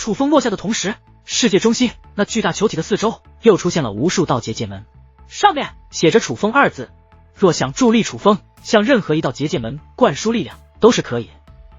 楚风落下的同时，世界中心那巨大球体的四周又出现了无数道结界门，上面写着楚风2字。若想助力楚风，向任何一道结界门灌输力量都是可以，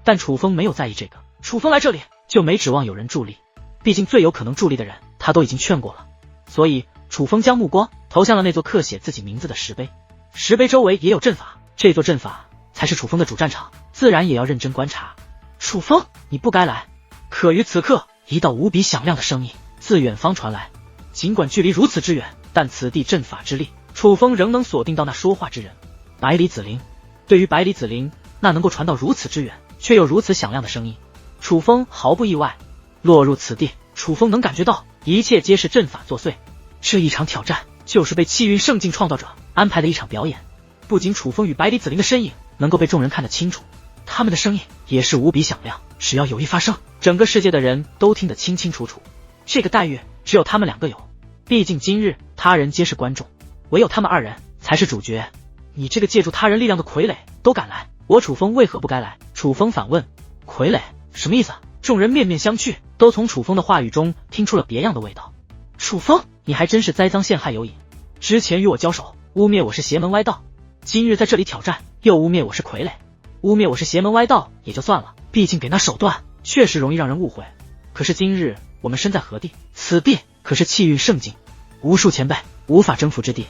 但楚风没有在意这个。楚风来这里就没指望有人助力，毕竟最有可能助力的人他都已经劝过了。所以楚风将目光投向了那座刻写自己名字的石碑，石碑周围也有阵法，这座阵法才是楚风的主战场，自然也要认真观察。楚风，你不该来。可于此刻，一道无比响亮的声音自远方传来，尽管距离如此之远，但此地阵法之力，楚风仍能锁定到那说话之人。百里子陵。对于百里子陵那能够传到如此之远却又如此响亮的声音，楚风毫不意外。落入此地，楚风能感觉到一切皆是阵法作祟，这一场挑战就是被气运圣境创造者安排的一场表演。不仅楚风与百里子陵的身影能够被众人看得清楚，他们的声音也是无比响亮，只要有一发声，整个世界的人都听得清清楚楚。这个待遇只有他们2个有，毕竟今日他人皆是观众，唯有他们2人才是主角。你这个借助他人力量的傀儡都敢来，我楚风为何不该来？楚风反问。傀儡什么意思？众人面面相觑，都从楚风的话语中听出了别样的味道。楚风，你还真是栽赃陷害有瘾，之前与我交手，污蔑我是邪门歪道，今日在这里挑战，又污蔑我是傀儡。污蔑我是邪门歪道也就算了，毕竟给那手段确实容易让人误会。可是今日我们身在何地？此地可是气运圣境，无数前辈无法征服之地。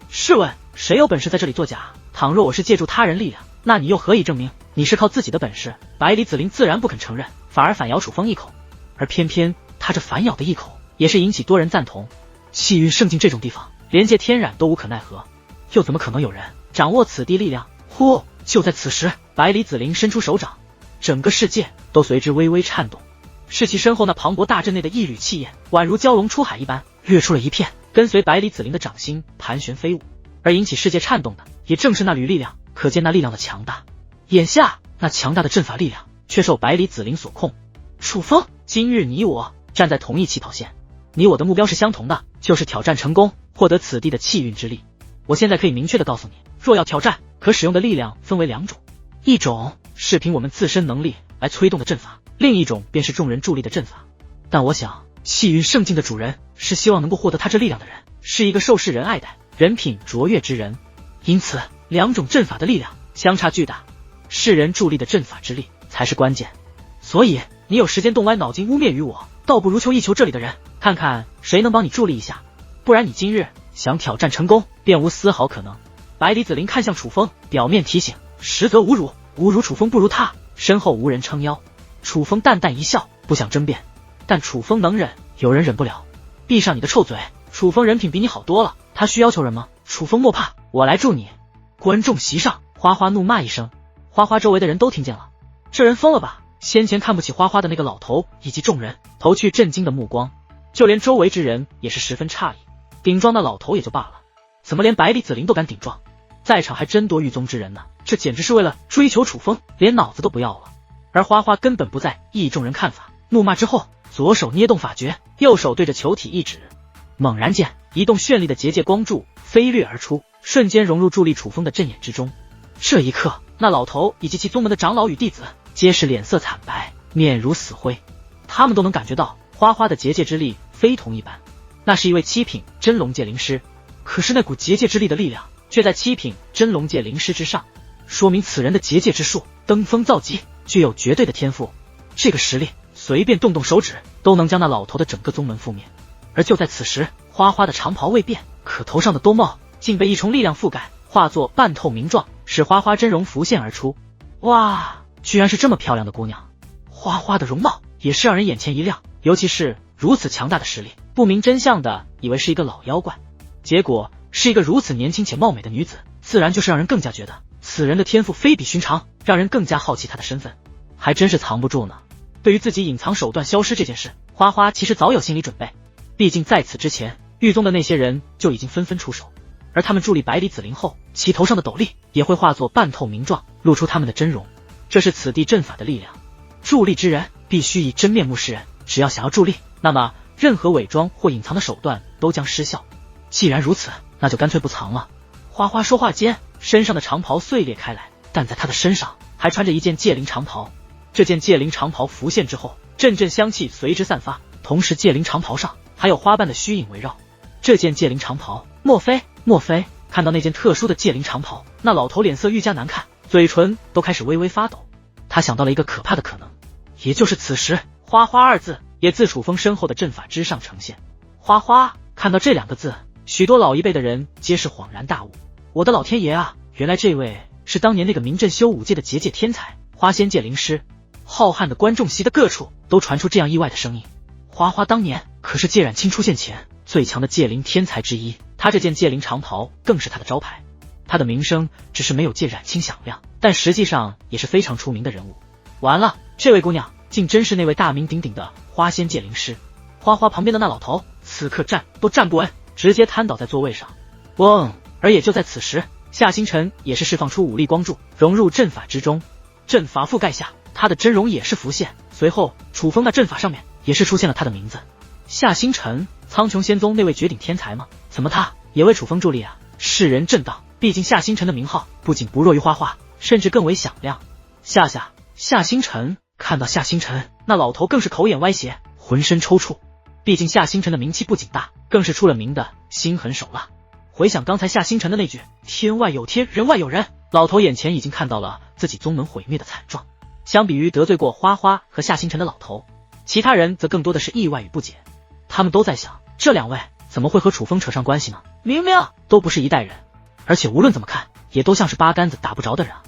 试问谁有本事在这里作假？倘若我是借助他人力量，那你又何以证明你是靠自己的本事？百里子陵自然不肯承认，反而反咬楚风一口。而偏偏他这反咬的一口也是引起多人赞同。气运圣境这种地方，连借天染都无可奈何，又怎么可能有人掌握此地力量？呼！就在此时，百里子陵伸出手掌，整个世界都随之微微颤动，是其身后那磅礴大阵内的一缕气焰，宛如蛟龙出海一般，跃出了一片，跟随百里子陵的掌心盘旋飞舞。而引起世界颤动的，也正是那缕力量，可见那力量的强大。眼下那强大的阵法力量却受百里子陵所控。楚风，今日你我站在同一起跑线，你我的目标是相同的，就是挑战成功，获得此地的气运之力。我现在可以明确的告诉你，若要挑战，可使用的力量分为2种，一种是凭我们自身能力来催动的阵法，另一种便是众人助力的阵法。但我想气运圣境的主人是希望能够获得他这力量的人，是一个受世人爱戴、人品卓越之人，因此2种阵法的力量相差巨大，世人助力的阵法之力才是关键。所以你有时间动歪脑筋污蔑于我，倒不如求一求这里的人，看看谁能帮你助力一下，不然你今日想挑战成功便无丝毫可能。百里子陵看向楚风，表面提醒，实则侮辱，侮辱楚风不如他，身后无人撑腰。楚风淡淡一笑，不想争辩，但楚风能忍，有人忍不了。闭上你的臭嘴，楚风人品比你好多了，他需要求人吗？楚风莫怕，我来助你。观众席上，花花怒骂一声，花花周围的人都听见了，这人疯了吧？先前看不起花花的那个老头以及众人投去震惊的目光，就连周围之人也是十分诧异。顶撞那老头也就罢了，怎么连百里子陵都敢顶撞？在场还真多狱宗之人呢，这简直是为了追求楚风，连脑子都不要了。而花花根本不在意众人看法，怒骂之后，左手捏动法诀，右手对着球体一指，猛然间，一道绚丽的结界光柱飞掠而出，瞬间融入助力楚风的阵眼之中。这一刻，那老头以及其宗门的长老与弟子皆是脸色惨白，面如死灰。他们都能感觉到花花的结界之力非同一般，那是一位7品真龙界灵师，可是那股结界之力的力量却在7品真龙界灵师之上，说明此人的结界之术登峰造极，具有绝对的天赋。这个实力随便动动手指都能将那老头的整个宗门覆灭。而就在此时，花花的长袍未变，可头上的兜帽竟被一重力量覆盖，化作半透明状，使花花真容浮现而出。哇，居然是这么漂亮的姑娘！花花的容貌也是让人眼前一亮，尤其是如此强大的实力，不明真相的以为是一个老妖怪，结果是一个如此年轻且貌美的女子，自然就是让人更加觉得此人的天赋非比寻常，让人更加好奇她的身份。还真是藏不住呢。对于自己隐藏手段消失这件事，花花其实早有心理准备，毕竟在此之前，狱宗的那些人就已经纷纷出手，而他们助力百里子陵后，其头上的斗笠也会化作半透明状，露出他们的真容，这是此地阵法的力量。助力之人必须以真面目示人，只要想要助力，那么任何伪装或隐藏的手段都将失效。既然如此，那就干脆不藏了。花花说话间，身上的长袍碎裂开来，但在她的身上还穿着一件戒灵长袍。这件戒灵长袍浮现之后，阵阵香气随之散发，同时戒灵长袍上还有花瓣的虚影围绕。这件戒灵长袍，莫非？看到那件特殊的戒灵长袍，那老头脸色愈加难看，嘴唇都开始微微发抖。他想到了一个可怕的可能，也就是此时花花二字也自楚风身后的阵法之上呈现。花花，看到这两个字，许多老一辈的人皆是恍然大悟。我的老天爷啊，原来这位是当年那个名震修武界的结界天才花仙戒灵师。浩瀚的观众席的各处都传出这样意外的声音。花花当年可是戒染清出现前最强的戒灵天才之一，他这件戒灵长袍更是他的招牌。他的名声只是没有戒染清响亮，但实际上也是非常出名的人物。完了，这位姑娘竟真是那位大名鼎鼎的花仙戒灵师。花花旁边的那老头此刻站都站不稳，直接瘫倒在座位上。嗡！而也就在此时，夏星辰也是释放出武力光柱，融入阵法之中。阵法覆盖下，他的真容也是浮现，随后楚风那阵法上面也是出现了他的名字。夏星辰，苍穹仙宗那位绝顶天才吗？怎么他也为楚风助力啊？世人震荡，毕竟夏星辰的名号不仅不弱于花花，甚至更为响亮。夏星辰，看到夏星辰，那老头更是口眼歪斜，浑身抽搐。毕竟夏星辰的名气不仅大，更是出了名的心狠手辣。回想刚才夏星辰的那句天外有天，人外有人，老头眼前已经看到了自己宗门毁灭的惨状。相比于得罪过花花和夏星辰的老头，其他人则更多的是意外与不解。他们都在想，这两位怎么会和楚风扯上关系呢？明明都不是一代人，而且无论怎么看也都像是八竿子打不着的人啊。